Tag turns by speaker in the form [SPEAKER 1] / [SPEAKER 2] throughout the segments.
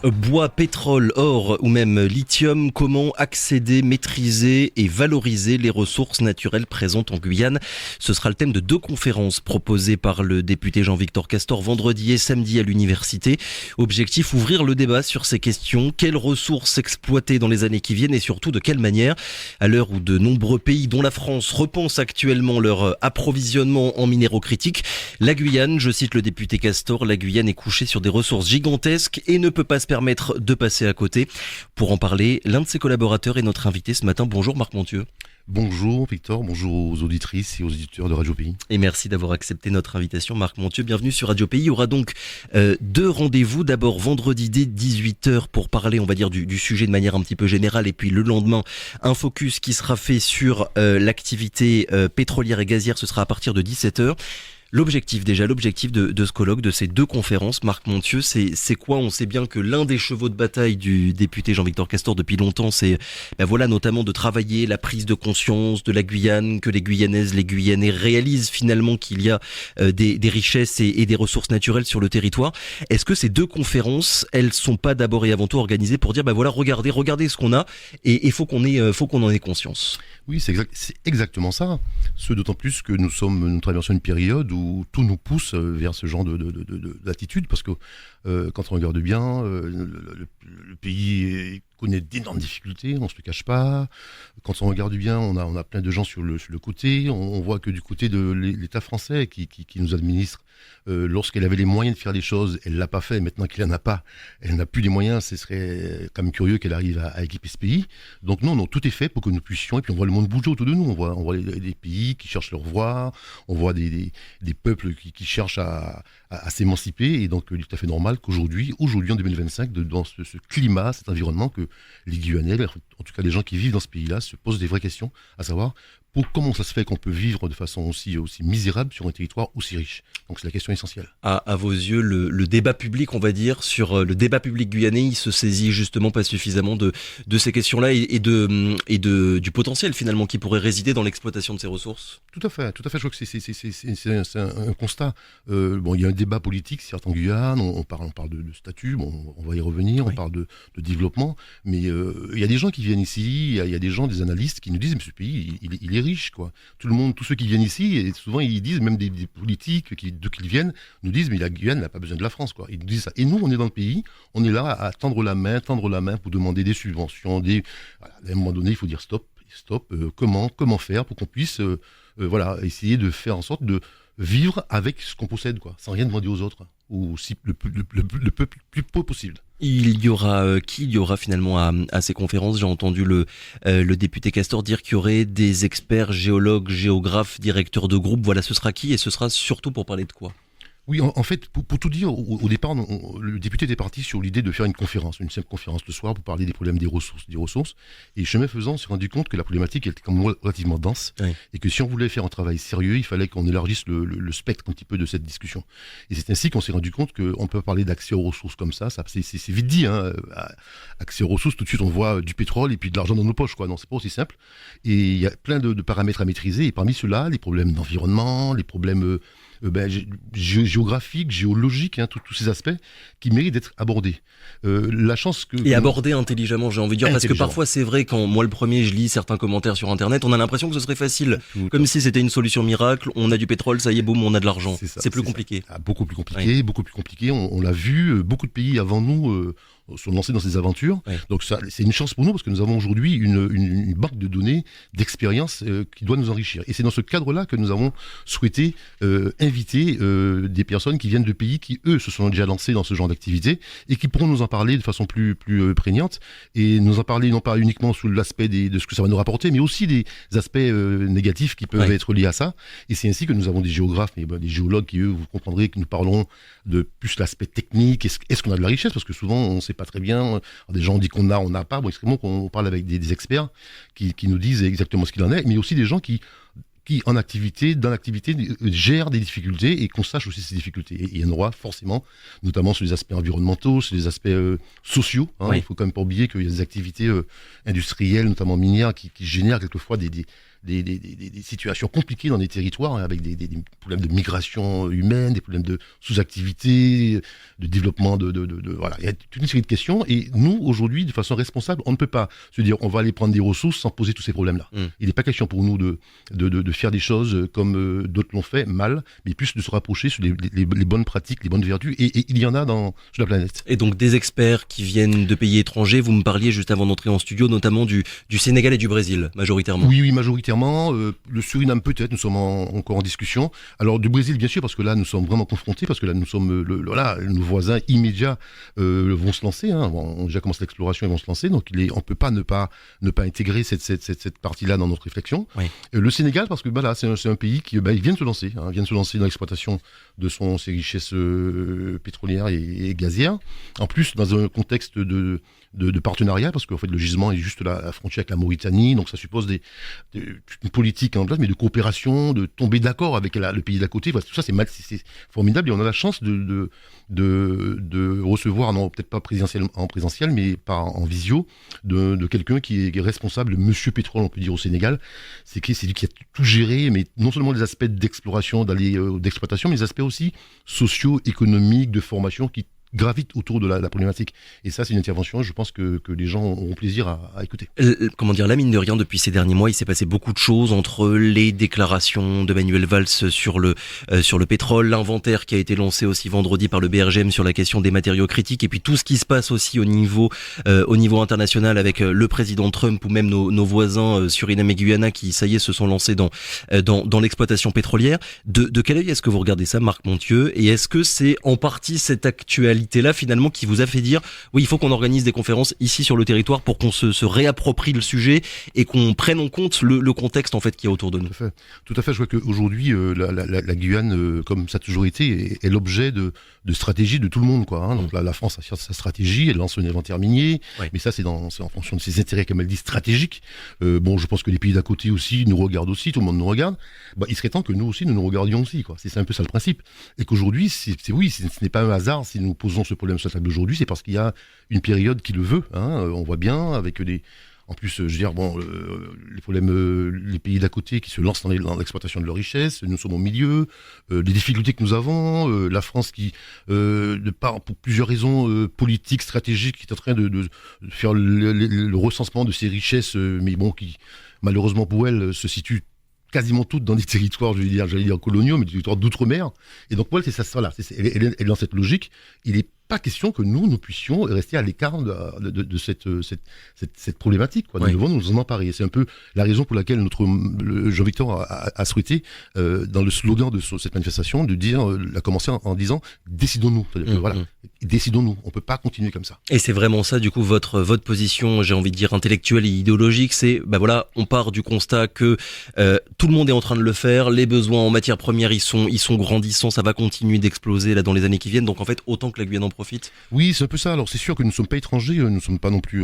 [SPEAKER 1] Bois, pétrole, or ou même lithium, comment accéder, maîtriser et valoriser les ressources naturelles présentes en Guyane? Ce sera le thème de 2 conférences proposées par le député Jean-Victor Castor vendredi et samedi à l'université. Objectif, ouvrir le débat sur ces questions. Quelles ressources exploiter dans les années qui viennent et surtout de quelle manière? À l'heure où de nombreux pays, dont la France, repensent actuellement leur approvisionnement en minéraux critiques, la Guyane, je cite le député Castor, la Guyane est couchée sur des ressources gigantesques et ne peut pas se permettre de passer à côté. Pour en parler, l'un de ses collaborateurs est notre invité ce matin. Bonjour Marc Montieu.
[SPEAKER 2] Bonjour Victor, bonjour aux auditrices et aux auditeurs de Radio Pays.
[SPEAKER 1] Et merci d'avoir accepté notre invitation Marc Montieu. Bienvenue sur Radio Pays. Il y aura donc 2 rendez-vous. D'abord vendredi dès 18h pour parler, on va dire, du sujet de manière un petit peu générale. Et puis le lendemain, un focus qui sera fait sur l'activité pétrolière et gazière. Ce sera à partir de 17h. L'objectif de ce colloque, de ces 2 conférences, Marc Montieu, c'est quoi? On sait bien que l'un des chevaux de bataille du député Jean-Victor Castor depuis longtemps, c'est notamment de travailler la prise de conscience de la Guyane, que les Guyanaises, les Guyanais réalisent finalement qu'il y a des richesses et des ressources naturelles sur le territoire. Est-ce que ces 2 conférences, elles sont pas d'abord et avant tout organisées pour dire regardez ce qu'on a et faut qu'on en ait conscience?
[SPEAKER 2] Oui, c'est exactement ça. Ce d'autant plus que nous traversons une période où tout nous pousse vers ce genre d'attitude, parce que quand on regarde bien, le pays connaît d'énormes difficultés, on ne se le cache pas. Quand on regarde bien, on a plein de gens sur le côté. On voit que du côté de l'État français qui nous administre, lorsqu'elle avait les moyens de faire les choses, elle ne l'a pas fait. Maintenant qu'elle n'en a pas, elle n'a plus les moyens. Ce serait quand même curieux qu'elle arrive à équiper ce pays. Donc non, tout est fait pour que nous puissions. Et puis on voit le monde bouger autour de nous. On voit des pays qui cherchent leur voie. On voit des peuples qui cherchent à s'émanciper. Et donc il est tout à fait normal qu'aujourd'hui en 2025, dans ce climat, cet environnement, que les Guyanais, en tout cas les gens qui vivent dans ce pays-là, se posent des vraies questions, à savoir comment ça se fait qu'on peut vivre de façon aussi misérable sur un territoire aussi riche. Donc c'est la question essentielle.
[SPEAKER 1] À vos yeux, le débat public, on va dire, sur le débat public guyanais, il se saisit justement pas suffisamment de ces questions-là et du potentiel finalement qui pourrait résider dans l'exploitation de ces ressources?
[SPEAKER 2] Tout à fait. Je crois que c'est un constat. Il y a un débat politique, certes en Guyane, on parle de statut, on va y revenir, oui. On parle de développement, mais il y a des gens qui viennent ici, il y a des gens, des analystes qui nous disent mais ce pays, il est riche, quoi. Tous ceux qui viennent ici, et souvent ils disent, même des politiques d'où qu'ils viennent, nous disent mais la Guyane n'a pas besoin de la France, quoi. Ils nous disent ça. Et nous, on est dans le pays, on est là à tendre la main pour demander des subventions, à un moment donné, il faut dire stop, comment faire pour qu'on puisse essayer de faire en sorte de vivre avec ce qu'on possède, quoi, sans rien demander aux autres, ou si le plus peu possible.
[SPEAKER 1] Il y aura finalement à ces conférences? J'ai entendu le député Castor dire qu'il y aurait des experts, géologues, géographes, directeurs de groupe. Voilà, ce sera qui et ce sera surtout pour parler de quoi?
[SPEAKER 2] Oui, en fait, pour tout dire, au départ, le député était parti sur l'idée de faire une simple conférence le soir pour parler des problèmes des ressources. Et chemin faisant, on s'est rendu compte que la problématique était quand même relativement dense, oui. Et que si on voulait faire un travail sérieux, il fallait qu'on élargisse le spectre un petit peu de cette discussion. Et c'est ainsi qu'on s'est rendu compte qu'on peut parler d'accès aux ressources comme ça c'est vite dit, hein, accès aux ressources, tout de suite on voit du pétrole et puis de l'argent dans nos poches, quoi. Non, c'est pas aussi simple. Et il y a plein de paramètres à maîtriser, et parmi ceux-là, les problèmes d'environnement, les problèmes géographique, géologique, hein, tous ces aspects qui méritent d'être abordés.
[SPEAKER 1] Abordés intelligemment, j'ai envie de dire, parce que parfois c'est vrai, quand moi le premier je lis certains commentaires sur internet, on a l'impression que ce serait facile, comme si c'était une solution miracle, on a du pétrole, ça y est, boum, on a de l'argent. C'est plus compliqué.
[SPEAKER 2] Beaucoup plus compliqué, oui. Beaucoup plus compliqué, on l'a vu, beaucoup de pays avant nous sont lancés dans ces aventures. Oui. Donc ça, c'est une chance pour nous parce que nous avons aujourd'hui une banque de données, d'expérience qui doit nous enrichir. Et c'est dans ce cadre-là que nous avons souhaité inviter des personnes qui viennent de pays qui, eux, se sont déjà lancés dans ce genre d'activité et qui pourront nous en parler de façon plus prégnante et nous en parler non pas uniquement sous l'aspect de ce que ça va nous rapporter, mais aussi des aspects négatifs qui peuvent être liés à ça. Et c'est ainsi que nous avons des géographes, mais des géologues qui, eux, vous comprendrez que nous parlons de plus l'aspect technique. Est-ce qu'on a de la richesse? Parce que souvent, on ne sait pas très bien. Alors, des gens ont dit qu'on n'a pas. Bon, extrêmement qu'on parle avec des experts qui nous disent exactement ce qu'il en est, mais aussi des gens qui dans l'activité, gèrent des difficultés et qu'on sache aussi ces difficultés. Et il y en aura forcément, notamment sur les aspects environnementaux, sur les aspects sociaux. Hein. Oui. Il ne faut quand même pas oublier qu'il y a des activités industrielles, notamment minières, qui génèrent quelquefois des des situations compliquées dans des territoires, hein, avec des problèmes de migration humaine, des problèmes de sous-activité, de développement voilà. Il y a toute une série de questions. Et nous, aujourd'hui, de façon responsable, on ne peut pas se dire on va aller prendre des ressources sans poser tous ces problèmes-là. Il n'est pas question pour nous de faire des choses comme d'autres l'ont fait, mal, mais plus de se rapprocher sur les bonnes pratiques, les bonnes vertus. Et il y en a sur la planète.
[SPEAKER 1] Et donc des experts qui viennent de pays étrangers, vous me parliez juste avant d'entrer en studio, notamment du Sénégal et du Brésil, majoritairement.
[SPEAKER 2] Oui, majoritairement. Le Suriname peut-être, nous sommes encore en discussion. Alors du Brésil, bien sûr, parce que là, nous sommes vraiment confrontés, parce que là, nous sommes, nos voisins immédiats vont se lancer, hein, ont déjà commencé l'exploration, ils vons se lancer, donc on ne peut pas ne pas intégrer cette partie-là dans notre réflexion.
[SPEAKER 1] Oui.
[SPEAKER 2] Le Sénégal, parce que c'est un pays qui il vient de se lancer, dans l'exploitation de ses richesses pétrolières et gazières. En plus, dans un contexte de partenariat, parce qu'en fait le gisement est juste la frontière avec la Mauritanie, donc ça suppose une politique en place, mais de coopération, de tomber d'accord avec le pays d'à côté. Voilà, tout ça c'est formidable, et on a la chance de recevoir, non peut-être pas en présentiel, mais en visio, de quelqu'un qui est responsable, Monsieur Pétrole, on peut dire, au Sénégal. C'est lui qui a tout géré, mais non seulement les aspects d'exploration, d'exploitation, mais les aspects aussi sociaux, économiques, de formation qui gravitent autour de la problématique. Et ça, c'est une intervention, je pense que les gens auront plaisir à écouter.
[SPEAKER 1] Comment dire, là, mine de rien, depuis ces derniers mois, il s'est passé beaucoup de choses entre les déclarations de Manuel Valls sur le pétrole, l'inventaire qui a été lancé aussi vendredi par le BRGM sur la question des matériaux critiques, et puis tout ce qui se passe aussi au niveau international avec le président Trump ou même nos voisins Suriname et Guyana qui, ça y est, se sont lancés dans l'exploitation pétrolière. De quel œil est-ce que vous regardez ça, Marc Monthieu, et est-ce que c'est en partie cette actualité là finalement qui vous a fait dire oui, il faut qu'on organise des conférences ici sur le territoire pour qu'on se réapproprie le sujet et qu'on prenne en compte le contexte en fait qui est autour de nous.
[SPEAKER 2] Tout à fait. Je vois qu'aujourd'hui la Guyane, comme ça a toujours été, est l'objet de stratégie de tout le monde, quoi, hein. Donc la France a sa stratégie, elle lance un inventaire minier, mais ça c'est en fonction de ses intérêts, comme elle dit, stratégiques. Je pense que les pays d'à côté aussi nous regardent aussi, tout le monde nous regarde. Il serait temps que nous aussi nous regardions aussi, quoi. C'est un peu ça le principe. Et qu'aujourd'hui, ce n'est pas un hasard si nous posons ce problème sur la table aujourd'hui, c'est parce qu'il y a une période qui le veut, hein. On voit bien avec en plus, je veux dire, les problèmes, les pays d'à côté qui se lancent dans l'exploitation de leurs richesses, nous sommes au milieu, les difficultés que nous avons, la France qui, pour plusieurs raisons politiques, stratégiques, qui est en train de faire le recensement de ses richesses, mais qui, malheureusement pour elle, se situe quasiment toutes dans des territoires, j'allais dire coloniaux, mais des territoires d'outre-mer. Et donc, c'est ça, voilà, elle est dans cette logique. Il n'est pas question que nous puissions rester à l'écart de cette problématique, quoi. Nous devons nous en emparer. C'est un peu la raison pour laquelle Jean-Victor a souhaité, dans le slogan de cette manifestation, a commencé en disant décidons-nous. C'est-à-dire que, voilà, décidons-nous. On ne peut pas continuer comme ça.
[SPEAKER 1] Et c'est vraiment ça, du coup, votre position, j'ai envie de dire intellectuelle et idéologique, c'est, on part du constat que tout le monde est en train de le faire, les besoins en matières premières, ils sont grandissants, ça va continuer d'exploser là dans les années qui viennent, donc en fait, autant que la Guyane en profite.
[SPEAKER 2] Oui, c'est un peu ça. Alors c'est sûr que nous ne sommes pas étrangers, nous ne sommes pas non plus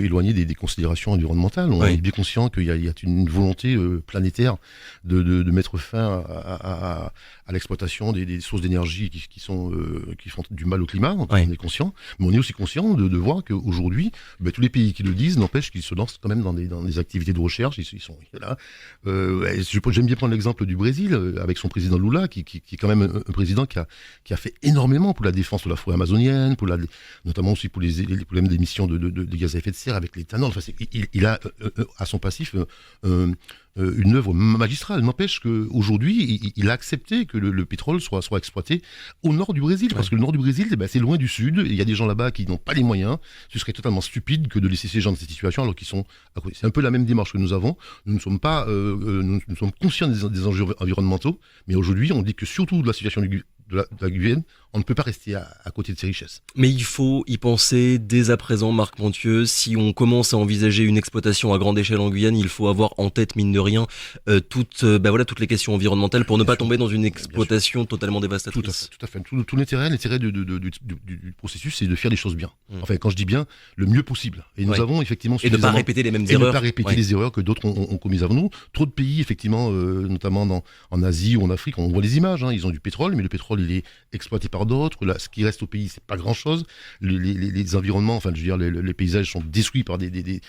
[SPEAKER 2] éloignés des considérations environnementales. On est bien conscient qu'il y a une volonté planétaire de mettre fin à l'exploitation des sources d'énergie qui font du mal au climat. On est conscient, mais on est aussi conscient de voir qu'aujourd'hui, tous les pays qui le disent n'empêchent qu'ils se lancent quand même dans des activités de recherche. Ils sont là. J'aime bien prendre l'exemple du Brésil avec son président Lula, qui est quand même un président qui a fait énormément pour la défense de la forêt amazonienne, notamment aussi pour les problèmes d'émissions de gaz à effet de serre avec l'éthanol. Enfin, il a à son passif une œuvre magistrale. N'empêche qu'aujourd'hui, il a accepté que le pétrole soit exploité au nord du Brésil, parce que le nord du Brésil, c'est loin du sud, il y a des gens là-bas qui n'ont pas les moyens. Ce serait totalement stupide que de laisser ces gens dans cette situation alors qu'ils sont à côté. C'est un peu la même démarche que nous avons. Nous ne sommes pas, nous sommes conscients des enjeux environnementaux, mais aujourd'hui, on dit que surtout de la situation de la Guyane, on ne peut pas rester à côté de ces richesses.
[SPEAKER 1] Mais il faut y penser dès à présent, Marc Monthieu. Si on commence à envisager une exploitation à grande échelle en Guyane, il faut avoir en tête, mine de rien, toutes les questions environnementales pour ne pas tomber dans une exploitation totalement dévastatrice.
[SPEAKER 2] Tout à fait. Tout l'intérêt du processus, c'est de faire les choses bien. Enfin, quand je dis bien, le mieux possible. Et nous avons effectivement
[SPEAKER 1] et de ne pas répéter les mêmes erreurs.
[SPEAKER 2] Et ne pas répéter les erreurs que d'autres ont commises avant nous. Trop de pays, effectivement, notamment en Asie ou en Afrique, on voit les images. Ils ont du pétrole, mais le pétrole, il est exploité par par d'autres. Là, ce qui reste au pays, c'est pas grand-chose. Les environnements, enfin, je veux dire, les paysages sont détruits par des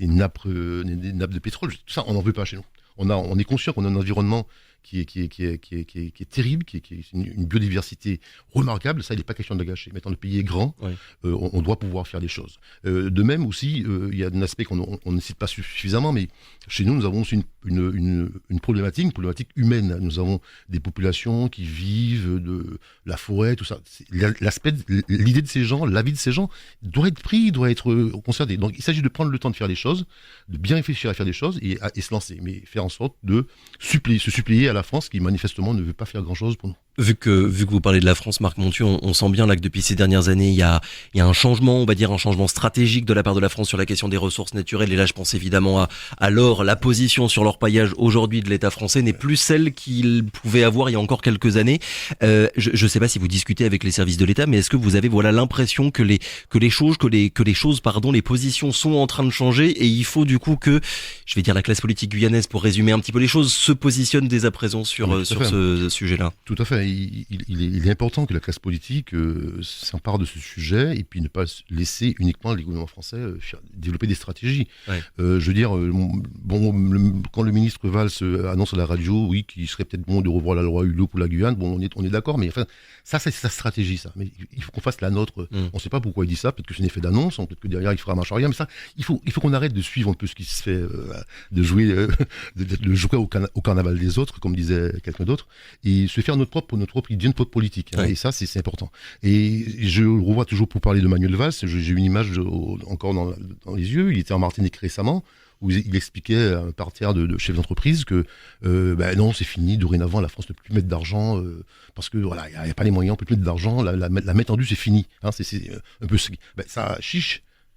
[SPEAKER 2] nappes de pétrole. Tout ça, on n'en veut pas chez nous. On est conscient qu'on a un environnement qui est terrible, qui est une biodiversité remarquable. Ça, il n'est pas question de la gâcher. Maintenant, le pays est grand,
[SPEAKER 1] Oui.
[SPEAKER 2] on doit pouvoir faire des choses. De même aussi, il y a un aspect qu'on ne cite pas suffisamment, mais chez nous, nous avons aussi une problématique humaine. Nous avons des populations qui vivent de la forêt, tout ça. L'idée de ces gens, la vie de ces gens doit être pris, doit être concerté. Donc, il s'agit de prendre le temps de faire des choses, de bien réfléchir à faire des choses et se lancer, mais faire en sorte de se supplier à la France qui manifestement ne veut pas faire grand-chose pour nous.
[SPEAKER 1] Vu que vous parlez de la France, Marc Montieu, on sent bien là que depuis ces dernières années, il y a un changement, on va dire un changement stratégique de la part de la France sur la question des ressources naturelles. Et là, je pense évidemment à l'or. La position sur l'orpaillage aujourd'hui de l'État français n'est plus celle qu'il pouvait avoir il y a encore quelques années. Je ne sais pas si vous discutez avec les services de l'État, mais est-ce que vous avez l'impression que les positions sont en train de changer et il faut du coup que, je vais dire la classe politique guyanaise pour résumer un petit peu les choses, se positionne dès à présent sur ce sujet-là.
[SPEAKER 2] Tout à fait. Il est important que la classe politique s'empare de ce sujet et puis ne pas laisser uniquement les gouvernements français développer des stratégies.
[SPEAKER 1] Ouais.
[SPEAKER 2] Je veux dire, quand le ministre Valls annonce à la radio, oui, qu'il serait peut-être bon de revoir la loi Hulot pour la Guyane, bon, on est d'accord, mais enfin, ça, c'est sa stratégie, ça. Mais il faut qu'on fasse la nôtre. On ne sait pas pourquoi il dit ça, peut-être que c'est un effet d'annonce, peut-être que derrière il fera marche arrière, mais ça, il faut qu'on arrête de suivre un peu ce qui se fait, de jouer au carnaval des autres, comme disait quelqu'un d'autre, et se faire notre propre idée, notre propre politique. Hein, et ça, c'est important. Et je le revois toujours pour parler de Manuel Valls, j'ai une image encore dans les yeux, il était en Martinique récemment, où il expliquait à un parterre de chefs d'entreprise que non, c'est fini, dorénavant la France ne peut plus mettre d'argent parce que voilà, il n'y a pas les moyens, on ne peut plus mettre d'argent, la main tendue c'est fini. Hein, c'est un peu ça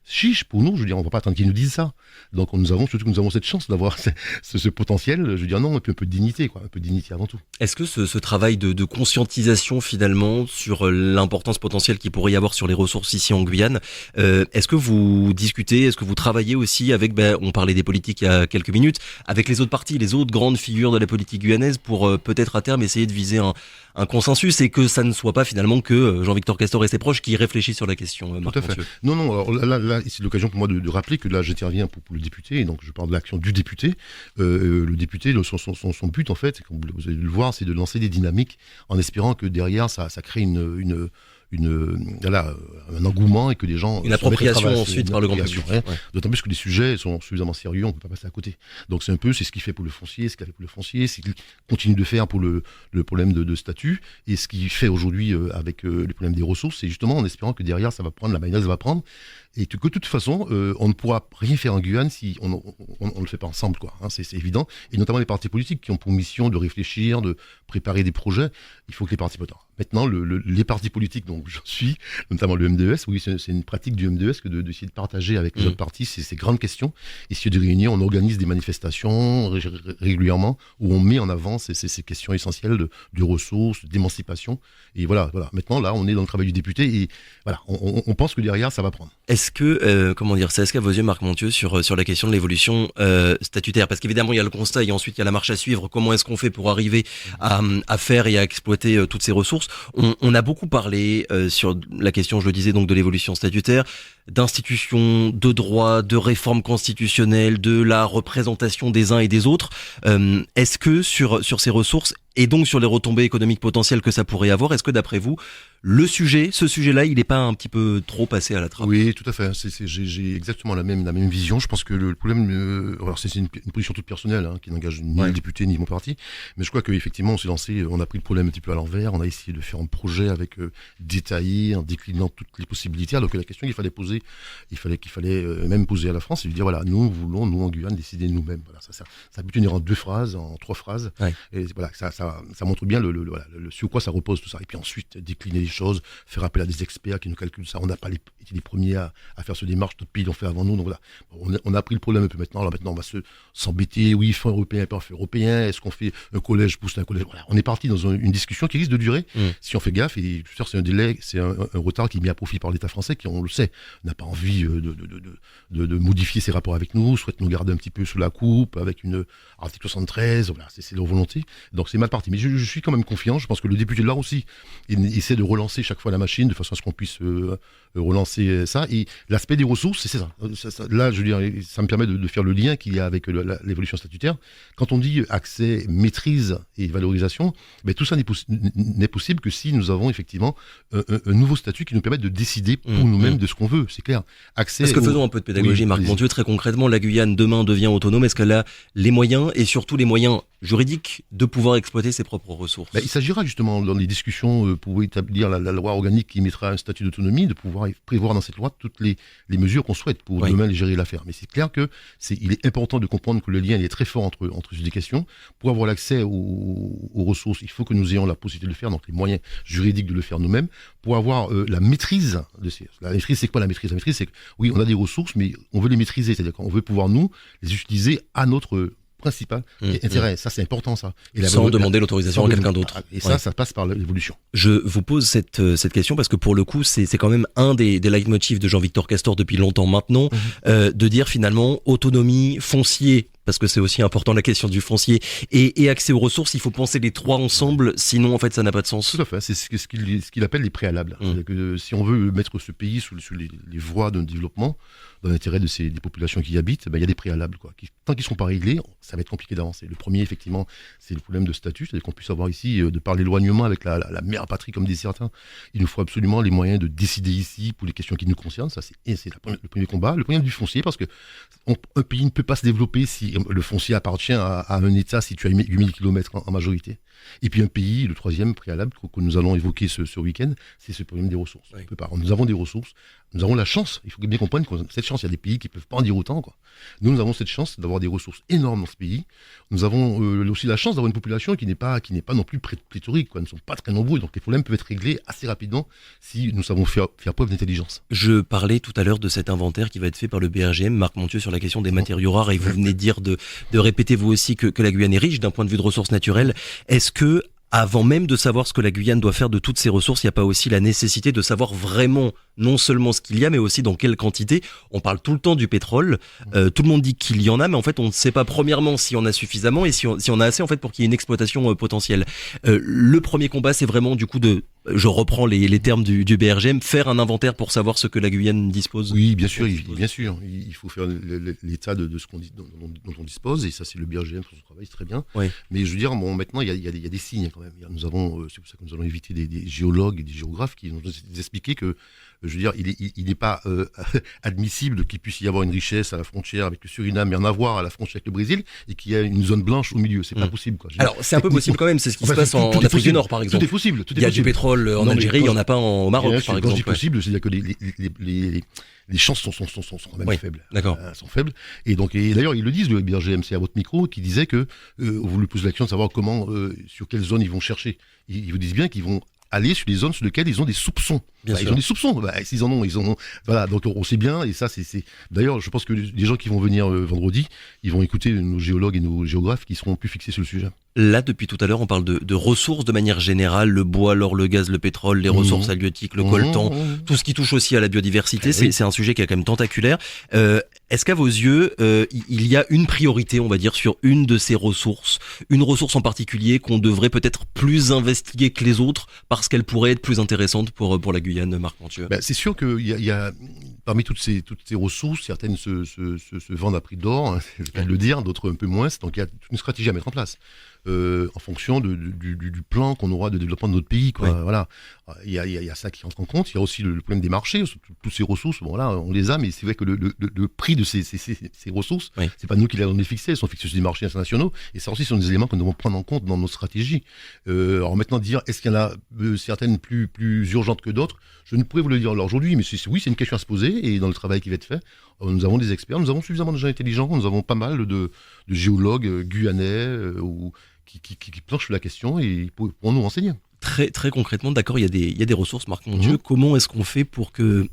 [SPEAKER 2] chiche pour nous, je veux dire, on ne va pas attendre qu'ils nous disent ça. Donc nous avons cette chance d'avoir ce potentiel, je veux dire non, et puis un peu de dignité, quoi, un peu de dignité avant tout.
[SPEAKER 1] Est-ce que ce travail de conscientisation finalement sur l'importance potentielle qu'il pourrait y avoir sur les ressources ici en Guyane, est-ce que vous discutez, est-ce que vous travaillez aussi avec, on parlait des politiques il y a quelques minutes, avec les autres partis, les autres grandes figures de la politique guyanaise pour peut-être à terme essayer de viser un consensus et que ça ne soit pas finalement que Jean-Victor Castor et ses proches qui réfléchissent sur la question.
[SPEAKER 2] Tout à fait. Non, alors là, c'est l'occasion pour moi de rappeler que là, j'interviens pour le député, et donc je parle de l'action du député. Le député, son but, en fait, comme vous allez le voir, c'est de lancer des dynamiques en espérant que derrière, ça crée un engouement et que les gens...
[SPEAKER 1] Une appropriation ensuite par le grand public.
[SPEAKER 2] Ouais. D'autant plus que les sujets sont suffisamment sérieux, on ne peut pas passer à côté. Donc c'est ce qu'il fait pour le foncier, ce qu'il a fait pour le foncier, ce qu'il continue de faire pour le problème de statut, et ce qu'il fait aujourd'hui avec le problème des ressources, c'est justement en espérant que derrière, ça va prendre, la mayonnaise va prendre, et que de toute façon, on ne pourra rien faire en Guyane si on ne le fait pas ensemble, quoi. Hein, c'est évident. Et notamment les partis politiques qui ont pour mission de réfléchir, de préparer des projets. Il faut que les partis politiques. Maintenant, les partis politiques, donc j'en suis, notamment le MDES, oui, c'est une pratique du MDES que d'essayer de partager avec les autres partis ces grandes questions. Essayer de réunir, on organise des manifestations régulièrement où on met en avant ces questions essentielles de ressources, d'émancipation. Et voilà. Maintenant, là, on est dans le travail du député et voilà, on pense que derrière, ça va prendre.
[SPEAKER 1] Est-ce qu'à vos yeux, Marc Montieu, sur la question de l'évolution statutaire, parce qu'évidemment il y a le constat et ensuite il y a la marche à suivre, comment est-ce qu'on fait pour arriver à faire et à exploiter toutes ces ressources. On a beaucoup parlé sur la question, je le disais, donc de l'évolution statutaire, d'institutions, de droit, de réformes constitutionnelles, de la représentation des uns et des autres. Est-ce que sur ces ressources et donc sur les retombées économiques potentielles que ça pourrait avoir, est-ce que d'après vous, ce sujet-là, il n'est pas un petit peu trop passé à la trappe?
[SPEAKER 2] Oui, tout à fait. J'ai exactement la même vision. Je pense que le problème, alors c'est une position toute personnelle, hein, qui n'engage ni le député ni mon parti, mais je crois qu'effectivement on s'est lancé, on a pris le problème un petit peu à l'envers, on a essayé de faire un projet avec détaillé, en déclinant toutes les possibilités, alors que la question qu'il fallait même poser à la France, c'est de dire voilà, nous voulons, nous en Guyane, décider nous-mêmes. Voilà, ça peut tenir en 2 phrases, en 3 phrases, et voilà, ça montre bien sur quoi ça repose tout ça. Et puis ensuite décliner les choses, faire appel à des experts qui nous calculent ça. On n'a pas été les premiers à faire ce démarche, d'autres pays l'ont fait avant nous. Donc voilà, on a pris le problème un peu maintenant. Alors maintenant, on va s'embêter. Oui, fonds européen, pas fonds européen. Est-ce qu'on fait un collège, pousse un collège? Voilà, on est parti dans une discussion qui risque de durer si on fait gaffe. Et c'est un délai, c'est un retard qui est mis à profit par l'État français, qui, on le sait, n'a pas envie de modifier ses rapports avec nous, souhaite nous garder un petit peu sous la coupe avec une article 73. Voilà, c'est leur volonté. Donc c'est mal parti. partie. Mais je suis quand même confiant. Je pense que le député de l'Ar aussi essaie de relancer chaque fois la machine de façon à ce qu'on puisse relancer ça. Et l'aspect des ressources, c'est ça. Là, je veux dire, ça me permet de faire le lien qu'il y a avec l'évolution statutaire. Quand on dit accès, maîtrise et valorisation, tout ça n'est possible que si nous avons effectivement un nouveau statut qui nous permette de décider pour nous-mêmes de ce qu'on veut. C'est clair.
[SPEAKER 1] Parce que faisons un peu de pédagogie, Marc Montieu. Très concrètement, la Guyane demain devient autonome. Est-ce qu'elle a les moyens et surtout les moyens juridiques de pouvoir exploiter ses propres ressources?
[SPEAKER 2] Il s'agira justement dans les discussions pour établir la loi organique qui mettra un statut d'autonomie, de pouvoir prévoir dans cette loi toutes les mesures qu'on souhaite pour demain gérer l'affaire. Mais c'est clair que il est important de comprendre que le lien est très fort entre ces deux questions. Pour avoir l'accès aux ressources, il faut que nous ayons la possibilité de le faire, donc les moyens juridiques de le faire nous-mêmes. Pour avoir la maîtrise de ces... La maîtrise, c'est quoi la maîtrise? La maîtrise, c'est que oui, on a des ressources, mais on veut les maîtriser, c'est-à-dire qu'on veut pouvoir nous les utiliser à notre principal intérêt. Ça, c'est important, ça.
[SPEAKER 1] Sans demander l'autorisation à quelqu'un d'autre.
[SPEAKER 2] Et ça passe par l'évolution.
[SPEAKER 1] Je vous pose cette question parce que pour le coup, c'est quand même un des leitmotifs de Jean-Victor Castor depuis longtemps maintenant, de dire finalement autonomie, foncier, parce que c'est aussi important la question du foncier, et accès aux ressources, il faut penser les trois ensemble, sinon en fait ça n'a pas de sens.
[SPEAKER 2] Tout à fait, c'est ce qu'il appelle les préalables. Que si on veut mettre ce pays sous les voies d'un développement, dans l'intérêt des populations qui y habitent, il y a des préalables. Tant qu'ils ne sont pas réglés, ça va être compliqué d'avancer. Le premier, effectivement, c'est le problème de statut, c'est-à-dire qu'on puisse avoir ici, de par l'éloignement avec la mère patrie, comme disent certains, il nous faut absolument les moyens de décider ici pour les questions qui nous concernent. Ça, c'est le premier combat. Le problème du foncier, parce que un pays ne peut pas se développer si le foncier appartient à un État situé à 8000 km en majorité. Et puis un pays, le troisième préalable que nous allons évoquer ce week-end, c'est ce problème des ressources. On peut pas. Nous avons des ressources, nous avons la chance, il faut bien comprendre que cette chance, il y a des pays qui ne peuvent pas en dire autant. Nous avons cette chance d'avoir des ressources énormes dans ce pays. Nous avons aussi la chance d'avoir une population qui n'est pas non plus pléthorique. Nous ne sommes pas très nombreux, donc les problèmes peuvent être réglés assez rapidement si nous savons faire preuve d'intelligence.
[SPEAKER 1] Je parlais tout à l'heure de cet inventaire qui va être fait par le BRGM, Marc Montieu, sur la question des matériaux rares, et vous venez de dire de répéter vous aussi que la Guyane est riche d'un point de vue de ressources naturelles. Est-ce que, avant même de savoir ce que la Guyane doit faire de toutes ces ressources, il n'y a pas aussi la nécessité de savoir vraiment non seulement ce qu'il y a, mais aussi dans quelle quantité? On parle tout le temps du pétrole, tout le monde dit qu'il y en a, mais en fait on ne sait pas premièrement s'il y en a suffisamment et si on a assez en fait pour qu'il y ait une exploitation potentielle. Le premier combat, c'est vraiment du coup je reprends les termes du BRGM, faire un inventaire pour savoir ce que la Guyane dispose.
[SPEAKER 2] Oui, bien sûr, il faut faire l'état de ce dont on dispose, et ça c'est le BRGM pour son travail, c'est très bien.
[SPEAKER 1] Oui.
[SPEAKER 2] Mais je veux dire, maintenant il y a des signes quand même. C'est pour ça que nous allons inviter des géologues et des géographes qui vont nous expliquer que, je veux dire, il n'est pas admissible qu'il puisse y avoir une richesse à la frontière avec le Suriname et en avoir à la frontière avec le Brésil et qu'il y a une zone blanche au milieu. C'est pas possible.
[SPEAKER 1] Alors c'est un peu possible quand même, c'est ce qui se passe en Afrique du Nord par exemple.
[SPEAKER 2] Tout est possible.
[SPEAKER 1] Il y a du pétrole en Algérie, il n'y en a pas au Maroc par exemple.
[SPEAKER 2] Quand je dis possible, c'est-à-dire que les chances sont quand même faibles.
[SPEAKER 1] D'accord.
[SPEAKER 2] Sont faibles. Et d'ailleurs, ils le disent, le BRGM, c'est à votre micro, qui disait que vous lui posez la question de savoir sur quelle zone ils vont chercher. Ils vous disent bien qu'ils vont aller sur les zones sur lesquelles ils ont des soupçons. Ils ont des soupçons. S'ils en ont, ils en ont. Voilà, donc on sait bien, et ça, c'est. D'ailleurs, je pense que les gens qui vont venir vendredi, ils vont écouter nos géologues et nos géographes qui seront plus fixés sur le sujet.
[SPEAKER 1] Là, depuis tout à l'heure, on parle de ressources de manière générale, le bois, l'or, le gaz, le pétrole, les ressources halieutiques, le coltan, tout ce qui touche aussi à la biodiversité. C'est un sujet qui est quand même tentaculaire. Est-ce qu'à vos yeux, il y a une priorité, on va dire, sur une de ces ressources, une ressource en particulier qu'on devrait peut-être plus investiguer que les autres parce qu'elle pourrait être plus intéressante pour la Guyane, Marc Montieu?
[SPEAKER 2] C'est sûr qu'il y a parmi toutes ces ressources, certaines se vendent à prix d'or, hein, c'est le cas de le dire, d'autres un peu moins. Donc il y a toute une stratégie à mettre en place. En fonction du plan qu'on aura de développement de notre pays. Voilà. Il y a ça qui rentre en compte. Il y a aussi le problème des marchés. Toutes ces ressources, on les a, mais c'est vrai que le prix de ces ressources, c'est pas nous qui les avons fixées, elles sont fixées sur des marchés internationaux. Et ça aussi, ce sont des éléments que nous devons prendre en compte dans nos stratégies. Alors maintenant, dire est-ce qu'il y en a certaines plus urgentes que d'autres, je ne pourrais vous le dire aujourd'hui, mais oui, c'est une question à se poser. Et dans le travail qui va être fait, nous avons des experts, nous avons suffisamment de gens intelligents, nous avons pas mal de géologues guyanais qui planchent sur la question et pour nous renseigner.
[SPEAKER 1] Très, très concrètement, d'accord, il y a des ressources, Marc Montieu. Comment est-ce qu'on fait pour que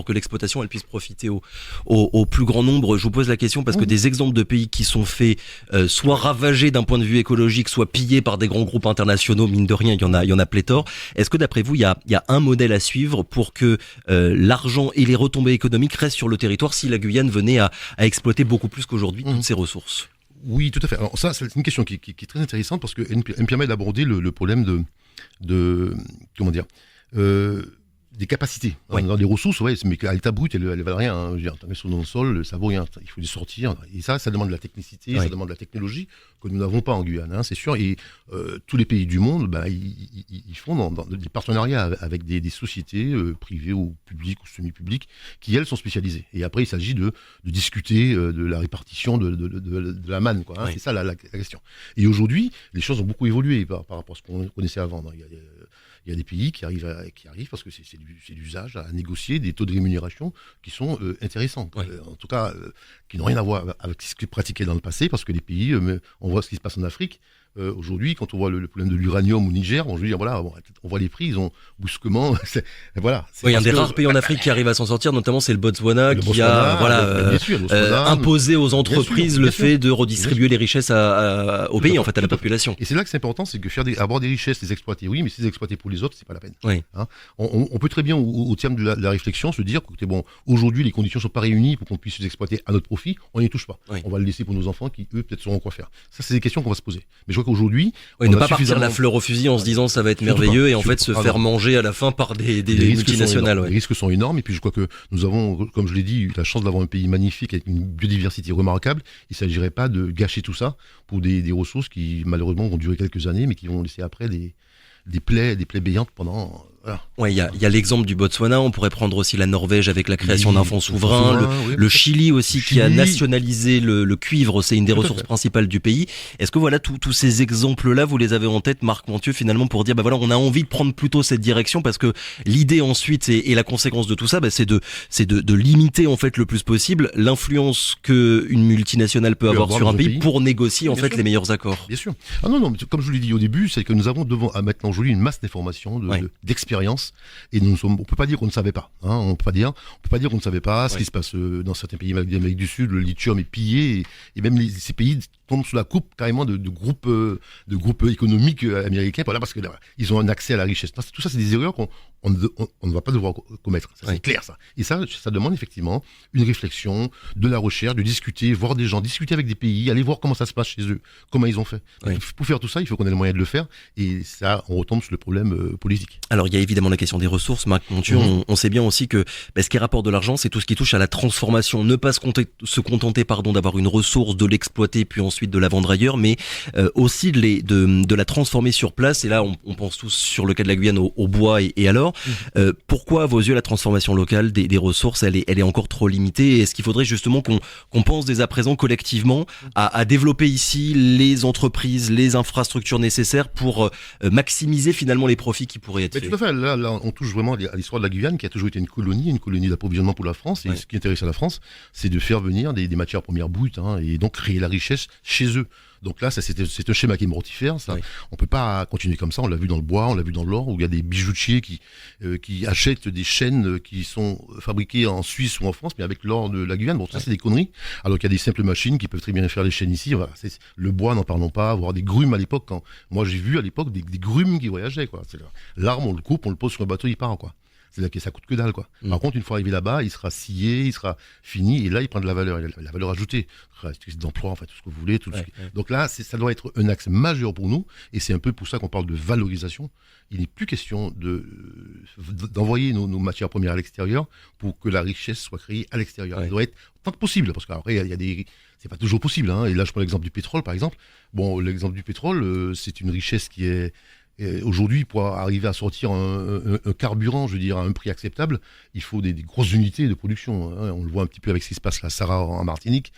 [SPEAKER 1] l'exploitation elle puisse profiter au plus grand nombre? Je vous pose la question parce que des exemples de pays qui sont faits soit ravagés d'un point de vue écologique, soit pillés par des grands groupes internationaux, mine de rien, il y en a pléthore. Est-ce que d'après vous, il y a un modèle à suivre pour que l'argent et les retombées économiques restent sur le territoire si la Guyane venait à exploiter beaucoup plus qu'aujourd'hui toutes ces ressources?
[SPEAKER 2] Oui, tout à fait. Alors ça, c'est une question qui est très intéressante parce qu'elle me permet d'aborder le problème de comment dire, des capacités.
[SPEAKER 1] Ouais.
[SPEAKER 2] Dans des ressources, ouais, mais à l'état brut, elles valent rien. Hein. Je veux dire, t'en mets sur dans le sol, ça vaut rien. Il faut les sortir. Et ça demande de la technicité, ça demande de la technologie que nous n'avons pas en Guyane, hein, c'est sûr. Et tous les pays du monde, ils font dans des partenariats avec des sociétés privées ou publiques ou semi-publiques qui, elles, sont spécialisées. Et après, il s'agit de discuter de la répartition de la manne, quoi. Hein. C'est ça la question. Et aujourd'hui, les choses ont beaucoup évolué par rapport à ce qu'on connaissait avant. Il y a des pays qui arrivent parce que c'est l'usage à négocier des taux de rémunération qui sont intéressants. En tout cas, qui n'ont rien à voir avec ce qui est pratiqué dans le passé, parce que les pays, on voit ce qui se passe en Afrique. Aujourd'hui, quand on voit le problème de l'uranium au Niger, on veut dire voilà, on voit les prix, ils ont brusquement, voilà.
[SPEAKER 1] Il y a un des rares pays en Afrique qui arrive à s'en sortir, notamment c'est le Botswana qui a imposé aux entreprises le fait de redistribuer les richesses au pays, en fait, à la population.
[SPEAKER 2] Et c'est là que c'est important, c'est que avoir des richesses, les exploiter, oui, mais si les exploiter pour les autres, c'est pas la peine.
[SPEAKER 1] Oui.
[SPEAKER 2] Hein, on peut très bien, au terme de la réflexion, se dire que bon, aujourd'hui, les conditions sont pas réunies pour qu'on puisse les exploiter à notre profit, on n'y touche pas. Oui. On va le laisser pour nos enfants qui, eux, peut-être sauront quoi faire. Ça, c'est des questions qu'on va se poser. Mais je crois qu'aujourd'hui,
[SPEAKER 1] ne pas partir la fleur au fusil en se disant ça va être merveilleux et en fait se faire manger à la fin par des multinationales.
[SPEAKER 2] Les risques sont énormes et puis je crois que nous avons, comme je l'ai dit, eu la chance d'avoir un pays magnifique avec une biodiversité remarquable. Il ne s'agirait pas de gâcher tout ça pour des ressources qui malheureusement vont durer quelques années mais qui vont laisser après des plaies béantes pendant... Voilà.
[SPEAKER 1] Ouais, il y a l'exemple du Botswana, on pourrait prendre aussi la Norvège avec la création d'un fonds souverain, le Chili aussi qui a nationalisé le cuivre, c'est une des ressources principales du pays. Est-ce que voilà tous ces exemples-là, vous les avez en tête, Marc Monthieu, finalement pour dire voilà, on a envie de prendre plutôt cette direction parce que l'idée ensuite et la conséquence de tout ça, c'est de limiter en fait le plus possible l'influence que une multinationale peut avoir sur un pays pour négocier en fait les meilleurs accords.
[SPEAKER 2] Bien sûr. Ah non, mais comme je vous l'ai dit au début, c'est que nous avons maintenant aujourd'hui une masse d'informations, d'expérience. Et on peut pas dire qu'on ne savait pas. Hein, on peut pas dire qu'on ne savait pas ce qui se passe dans certains pays d'Amérique du Sud. Le lithium est pillé et même ces pays tombent sous la coupe carrément de groupes économiques américains. Voilà, parce que ils ont un accès à la richesse. Tout ça, c'est des erreurs qu'on ne va pas devoir commettre. Ça, c'est clair, ça. Et ça demande effectivement une réflexion, de la recherche, de discuter, voir des gens, discuter avec des pays, aller voir comment ça se passe chez eux, comment ils ont fait. Pour faire tout ça, il faut qu'on ait le moyen de le faire. Et ça, on retombe sur le problème politique.
[SPEAKER 1] Alors, il y a évidemment la question des ressources, Marc Monthieu. On sait bien aussi que ce qui rapporte de l'argent, c'est tout ce qui touche à la transformation. Ne pas se contenter d'avoir une ressource, de l'exploiter, puis ensuite de la vendre ailleurs, mais aussi de la transformer sur place. Et là, on pense tous sur le cas de la Guyane au bois et alors. Pourquoi, à vos yeux, la transformation locale des ressources, elle est encore trop limitée? Est-ce qu'il faudrait justement qu'on pense dès à présent collectivement à développer ici les entreprises, les infrastructures nécessaires pour maximiser finalement les profits qui pourraient être faits?
[SPEAKER 2] Tout à fait. Là, on touche vraiment à l'histoire de la Guyane, qui a toujours été une colonie d'approvisionnement pour la France. Et ce qui intéresse à la France, c'est de faire venir des matières premières brutes, hein, et donc créer la richesse chez eux. Donc là, c'est un schéma qui est mortifère. Ça, on peut pas continuer comme ça. On l'a vu dans le bois, on l'a vu dans l'or, où il y a des bijoutiers qui achètent des chaînes qui sont fabriquées en Suisse ou en France, mais avec l'or de la Guyane. Bon, ça, c'est des conneries. Alors qu'il y a des simples machines qui peuvent très bien faire les chaînes ici. Voilà, le bois, n'en parlons pas. Voire des grumes à l'époque. Moi, j'ai vu à l'époque des grumes qui voyageaient, quoi. L'arbre, on le coupe, on le pose sur un bateau, il part, quoi. C'est-à-dire que ça coûte que dalle, quoi. Par contre, une fois arrivé là-bas, il sera scié, il sera fini, et là, il prend de la valeur, la valeur ajoutée, d'emploi, en fait, tout ce que vous voulez. Donc là, ça doit être un axe majeur pour nous, et c'est un peu pour ça qu'on parle de valorisation. Il n'est plus question d'envoyer nos matières premières à l'extérieur pour que la richesse soit créée à l'extérieur. Elle doit être tant que possible, parce qu'après, c'est pas toujours possible, hein. Et là, je prends l'exemple du pétrole, par exemple. Bon, l'exemple du pétrole, c'est une richesse qui est... Et aujourd'hui, pour arriver à sortir un carburant, je veux dire, à un prix acceptable, il faut des grosses unités de production. Hein. On le voit un petit peu avec ce qui se passe à Sarah en Martinique.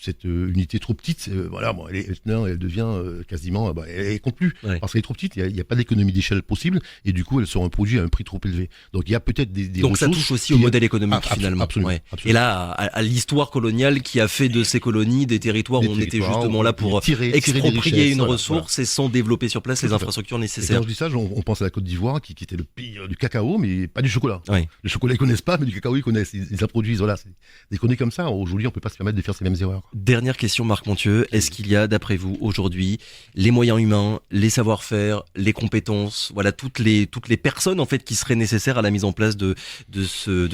[SPEAKER 2] Cette unité trop petite, elle devient quasiment, elle compte plus parce qu'elle est trop petite. Il n'y a pas d'économie d'échelle possible et du coup, elle sort un produit à un prix trop élevé. Donc il y a peut-être des
[SPEAKER 1] donc
[SPEAKER 2] ressources.
[SPEAKER 1] Ça touche aussi au modèle économique finalement.
[SPEAKER 2] Absolument.
[SPEAKER 1] Et là, à l'histoire coloniale qui a fait de ces colonies des territoires où on était justement là pour exproprier une ressource et sans développer sur place les infrastructures nécessaires.
[SPEAKER 2] Et quand je dis ça, on pense à la Côte d'Ivoire qui était le pays du cacao, mais pas du chocolat. Le chocolat ils connaissent pas, mais du cacao ils connaissent. Ils en produisent. Voilà, c'est des conneries comme ça. Aujourd'hui, on peut pas se permettre de faire ces mêmes erreurs.
[SPEAKER 1] Dernière question, Marc Montieu. Est-ce qu'il y a, d'après vous, aujourd'hui, les moyens humains, les savoir-faire, les compétences, voilà, toutes les personnes en fait qui seraient nécessaires à la mise en place de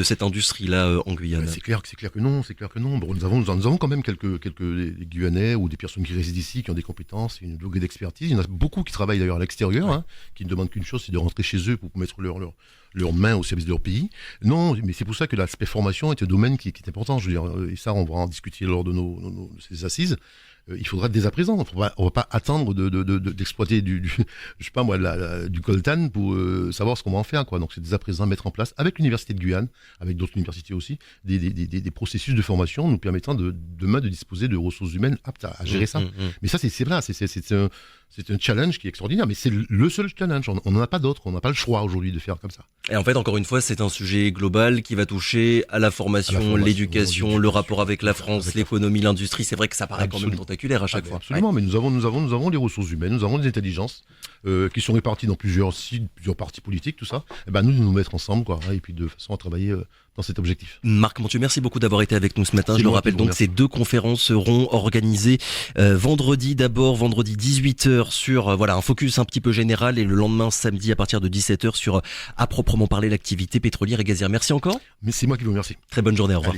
[SPEAKER 1] cette industrie-là en Guyane?
[SPEAKER 2] C'est clair que non. Bon, nous avons quand même quelques des Guyanais ou des personnes qui résident ici, qui ont des compétences, une degré d'expertise. Il y en a beaucoup qui travaillent d'ailleurs à l'extérieur, qui ne demandent qu'une chose, c'est de rentrer chez eux pour mettre leurs mains au service de leur pays. Non, mais c'est pour ça que l'aspect formation est un domaine qui est important. Je veux dire, et ça, on va en discuter lors de ces assises. Il faudra dès à présent. On va pas attendre d'exploiter je sais pas moi, du coltan pour savoir ce qu'on va en faire, quoi. Donc c'est dès à présent mettre en place avec l'université de Guyane, avec d'autres universités aussi, des processus de formation nous permettant demain de disposer de ressources humaines aptes à gérer ça. Mais ça, c'est un challenge qui est extraordinaire, mais c'est le seul challenge. On n'en a pas d'autre. On n'a pas le choix aujourd'hui de faire comme ça.
[SPEAKER 1] Et en fait, encore une fois, c'est un sujet global qui va toucher à la formation, l'éducation, le rapport avec la France, l'économie, l'industrie. C'est vrai que ça paraît quand même tentaculaire à chaque fois.
[SPEAKER 2] Absolument, mais nous avons les ressources humaines, nous avons des intelligences qui sont réparties dans plusieurs partis politiques, tout ça. Et ben nous mettre ensemble, quoi, et puis de façon à travailler dans cet objectif.
[SPEAKER 1] Marc Montieu, merci beaucoup d'avoir été avec nous ce matin. Je le rappelle donc, ces 2 conférences seront organisées vendredi 18h sur un focus un petit peu général, et le lendemain samedi à partir de 17h sur à proprement parler l'activité pétrolière et gazière. Merci encore.
[SPEAKER 2] Mais c'est moi qui vous remercie.
[SPEAKER 1] Très bonne journée, au revoir.